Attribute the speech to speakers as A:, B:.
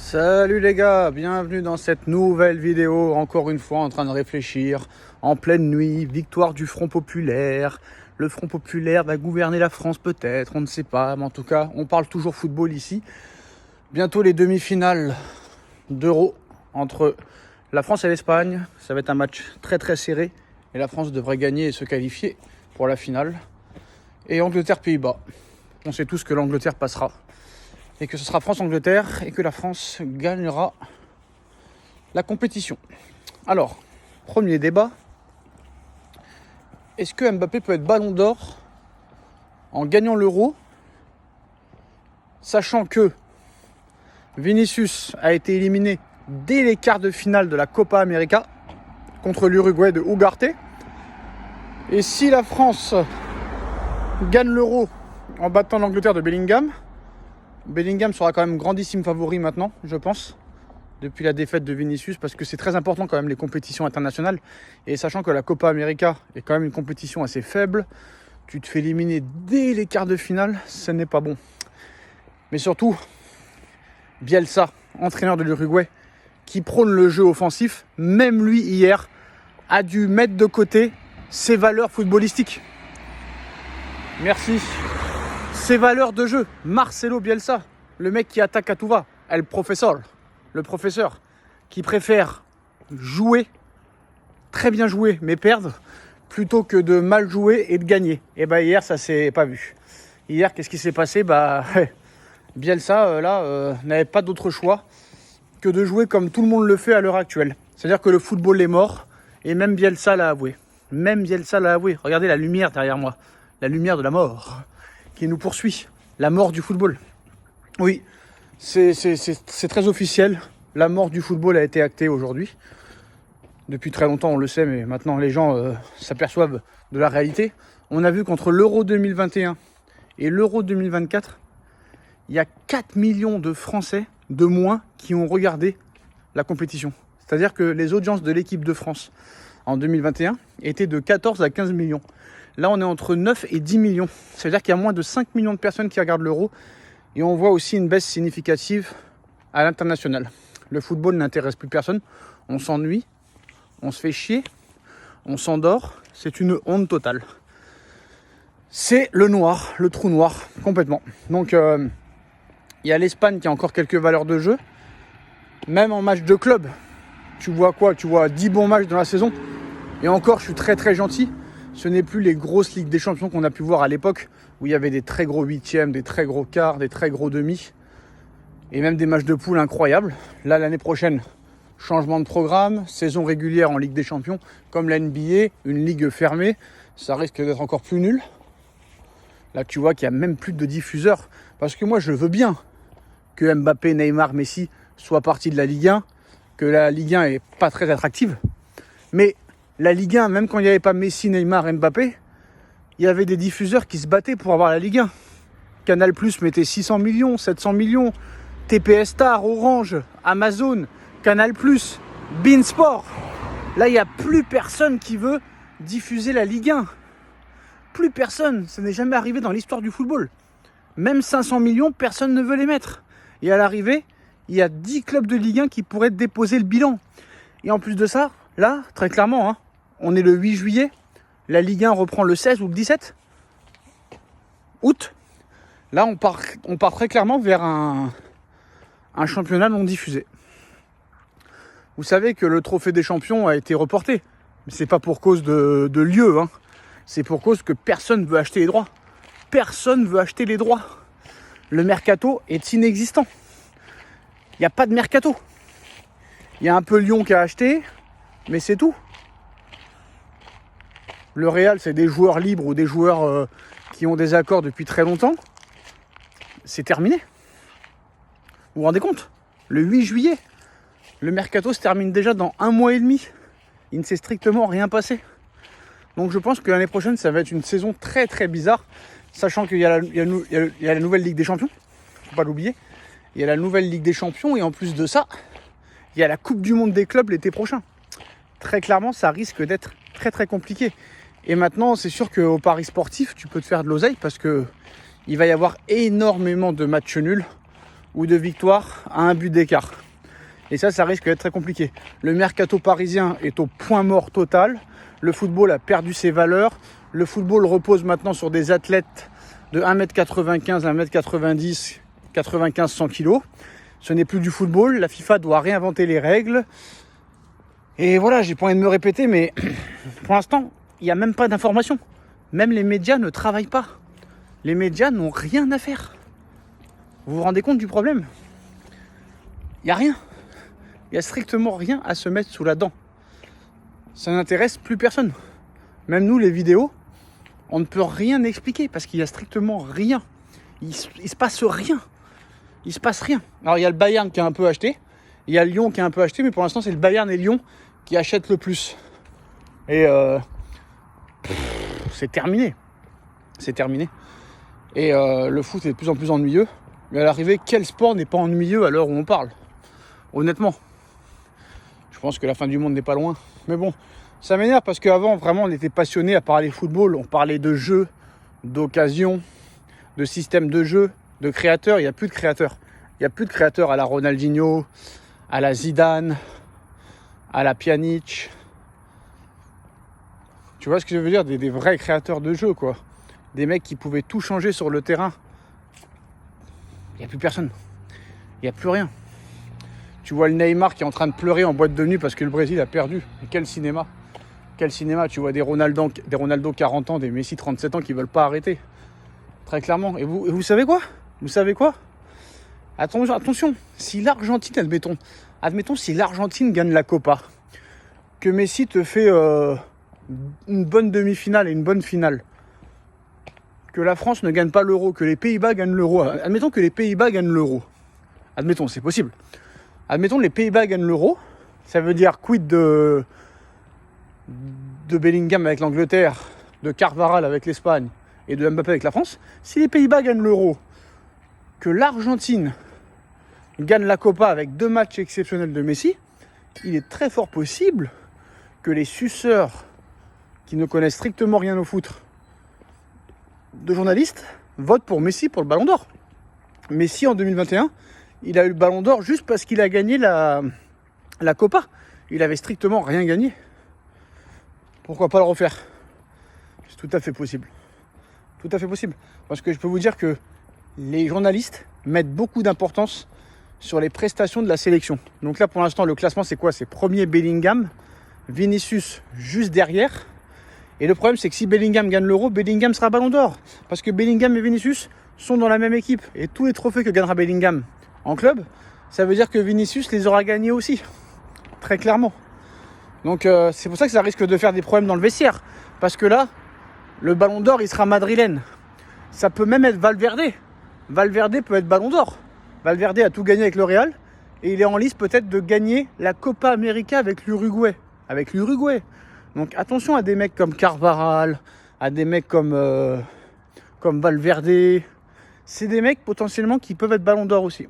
A: Salut les gars, bienvenue dans cette nouvelle vidéo, encore une fois en train de réfléchir, en pleine nuit, victoire du Front Populaire. Le Front Populaire va gouverner la France peut-être, on ne sait pas, mais en tout cas, on parle toujours football ici. Bientôt les demi-finales d'Euro entre la France et l'Espagne, ça va être un match très très serré et la France devrait gagner et se qualifier pour la finale. Et Angleterre-Pays-Bas, on sait tous que l'Angleterre passera. Et que ce sera France-Angleterre et que la France gagnera la compétition. Alors, premier débat. Est-ce que Mbappé peut être ballon d'or en gagnant l'Euro, sachant que Vinicius a été éliminé dès les quarts de finale de la Copa América contre l'Uruguay de Ugarte. Et si la France gagne l'Euro en battant l'Angleterre de Bellingham sera quand même grandissime favori maintenant, je pense, depuis la défaite de Vinicius, parce que c'est très important quand même les compétitions internationales. Et sachant que la Copa América est quand même une compétition assez faible, tu te fais éliminer dès les quarts de finale, ce n'est pas bon. Mais surtout, Bielsa, entraîneur de l'Uruguay, qui prône le jeu offensif, même lui hier, a dû mettre de côté ses valeurs footballistiques. Merci. Ses valeurs de jeu, Marcelo Bielsa, le mec qui attaque à tout va, le professeur, qui préfère jouer, très bien jouer, mais perdre, plutôt que de mal jouer et de gagner. Et bah hier, ça s'est pas vu. Hier, qu'est-ce qui s'est passé ? Bielsa, n'avait pas d'autre choix que de jouer comme tout le monde le fait à l'heure actuelle. C'est-à-dire que le football est mort, et même Bielsa l'a avoué. Regardez la lumière derrière moi, la lumière de la mort qui nous poursuit, la mort du football. Oui, c'est très officiel, la mort du football a été actée aujourd'hui. Depuis très longtemps, on le sait, mais maintenant les gens s'aperçoivent de la réalité. On a vu qu'entre l'Euro 2021 et l'Euro 2024, il y a 4 millions de Français de moins qui ont regardé la compétition. C'est-à-dire que les audiences de l'équipe de France en 2021 étaient de 14 à 15 millions. Là, on est entre 9 et 10 millions. Ça veut dire qu'il y a moins de 5 millions de personnes qui regardent l'Euro. Et on voit aussi une baisse significative à l'international. Le football n'intéresse plus personne. On s'ennuie, on se fait chier, on s'endort. C'est une honte totale. C'est le noir, le trou noir, complètement. Donc, il y a l'Espagne qui a encore quelques valeurs de jeu. Même en match de club, tu vois quoi ? Tu vois 10 bons matchs dans la saison. Et encore, je suis très très gentil. Ce n'est plus les grosses Ligues des Champions qu'on a pu voir à l'époque, où il y avait des très gros huitièmes, des très gros quarts, des très gros demi, et même des matchs de poule incroyables. Là, l'année prochaine, changement de programme, saison régulière en Ligue des Champions, comme la NBA, une ligue fermée, ça risque d'être encore plus nul. Là, tu vois qu'il n'y a même plus de diffuseurs, parce que moi, je veux bien que Mbappé, Neymar, Messi soient partis de la Ligue 1, que la Ligue 1 n'est pas très attractive, mais la Ligue 1, même quand il n'y avait pas Messi, Neymar, Mbappé, il y avait des diffuseurs qui se battaient pour avoir la Ligue 1. Canal+ mettait 600 millions, 700 millions, TPS Star, Orange, Amazon, Canal+, Beansport. Là, il n'y a plus personne qui veut diffuser la Ligue 1. Plus personne, ça n'est jamais arrivé dans l'histoire du football. Même 500 millions, personne ne veut les mettre. Et à l'arrivée, il y a 10 clubs de Ligue 1 qui pourraient déposer le bilan. Et en plus de ça, là, très clairement, on est le 8 juillet, la Ligue 1 reprend le 16 ou le 17 août. Là, on part très clairement vers un championnat non diffusé. Vous savez que le trophée des champions a été reporté. Mais c'est pas pour cause de lieu, c'est pour cause que personne ne veut acheter les droits. Personne ne veut acheter les droits. Le mercato est inexistant. Il n'y a pas de mercato. Il y a un peu Lyon qui a acheté, mais c'est tout. Le Real, c'est des joueurs libres ou des joueurs qui ont des accords depuis très longtemps. C'est terminé. Vous vous rendez compte ? Le 8 juillet, le mercato se termine déjà dans 1 mois et demi. Il ne s'est strictement rien passé. Donc je pense que l'année prochaine, ça va être une saison très très bizarre, sachant qu'il y a la nouvelle Ligue des Champions. Faut pas l'oublier. Il y a la nouvelle Ligue des Champions et en plus de ça, il y a la Coupe du Monde des clubs l'été prochain. Très clairement, ça risque d'être très très compliqué. Et maintenant, c'est sûr qu'au pari sportif, tu peux te faire de l'oseille parce qu'il va y avoir énormément de matchs nuls ou de victoires à un but d'écart. Et ça risque d'être très compliqué. Le mercato parisien est au point mort total. Le football a perdu ses valeurs. Le football repose maintenant sur des athlètes de 1m95, 1m90, 95-100 kg. Ce n'est plus du football. La FIFA doit réinventer les règles. Et voilà, j'ai pas envie de me répéter, mais pour l'instant, il n'y a même pas d'information. Même les médias ne travaillent pas. Les médias n'ont rien à faire. Vous vous rendez compte du problème ? Il n'y a rien. Il n'y a strictement rien à se mettre sous la dent. Ça n'intéresse plus personne. Même nous, les vidéos, on ne peut rien expliquer parce qu'il n'y a strictement rien. Il se passe rien. Il se passe rien. Alors, il y a le Bayern qui a un peu acheté. Il y a Lyon qui a un peu acheté. Mais pour l'instant, c'est le Bayern et Lyon qui achètent le plus. Et c'est terminé. C'est terminé. Et le foot est de plus en plus ennuyeux. Mais à l'arrivée, quel sport n'est pas ennuyeux à l'heure où on parle ? Honnêtement. Je pense que la fin du monde n'est pas loin. Mais bon, ça m'énerve parce qu'avant, vraiment, on était passionnés à parler football. On parlait de jeux, d'occasion, de système de jeu, de créateurs. Il n'y a plus de créateurs. Il n'y a plus de créateurs à la Ronaldinho, à la Zidane, à la Pjanic. Tu vois ce que je veux dire ? Des vrais créateurs de jeux, quoi. Des mecs qui pouvaient tout changer sur le terrain. Il n'y a plus personne. Il n'y a plus rien. Tu vois le Neymar qui est en train de pleurer en boîte de nuit parce que le Brésil a perdu. Et quel cinéma. Quel cinéma. Tu vois des Ronaldo 40 ans, des Messi 37 ans qui ne veulent pas arrêter. Très clairement. Et vous savez quoi ? Vous savez quoi ? Attention. Si l'Argentine, admettons si l'Argentine gagne la Copa, que Messi te fait une bonne demi-finale et une bonne finale, que la France ne gagne pas l'euro, que les Pays-Bas gagnent l'euro. Admettons que les Pays-Bas gagnent l'euro. Admettons, c'est possible. Admettons que les Pays-Bas gagnent l'euro. Ça veut dire quid de Bellingham avec l'Angleterre, de Carvajal avec l'Espagne et de Mbappé avec la France. Si les Pays-Bas gagnent l'euro, que l'Argentine gagne la Copa avec 2 matchs exceptionnels de Messi, il est très fort possible que les suceurs qui ne connaissent strictement rien au foot de journalistes votent pour Messi pour le Ballon d'Or. Messi en 2021, il a eu le Ballon d'Or juste parce qu'il a gagné la Copa. Il avait strictement rien gagné. Pourquoi pas le refaire ? C'est tout à fait possible. Tout à fait possible. Parce que je peux vous dire que les journalistes mettent beaucoup d'importance sur les prestations de la sélection. Donc là, pour l'instant, le classement, c'est quoi ? C'est premier Bellingham, Vinicius juste derrière. Et le problème, c'est que si Bellingham gagne l'Euro, Bellingham sera Ballon d'Or. Parce que Bellingham et Vinicius sont dans la même équipe. Et tous les trophées que gagnera Bellingham en club, ça veut dire que Vinicius les aura gagnés aussi. Très clairement. Donc c'est pour ça que ça risque de faire des problèmes dans le vestiaire. Parce que là, le Ballon d'Or, il sera madrilène. Ça peut même être Valverde. Valverde peut être Ballon d'Or. Valverde a tout gagné avec le Real. Et il est en liste peut-être de gagner la Copa América avec l'Uruguay. Donc attention à des mecs comme Carvajal, à des mecs comme Valverde. C'est des mecs potentiellement qui peuvent être Ballon d'Or aussi.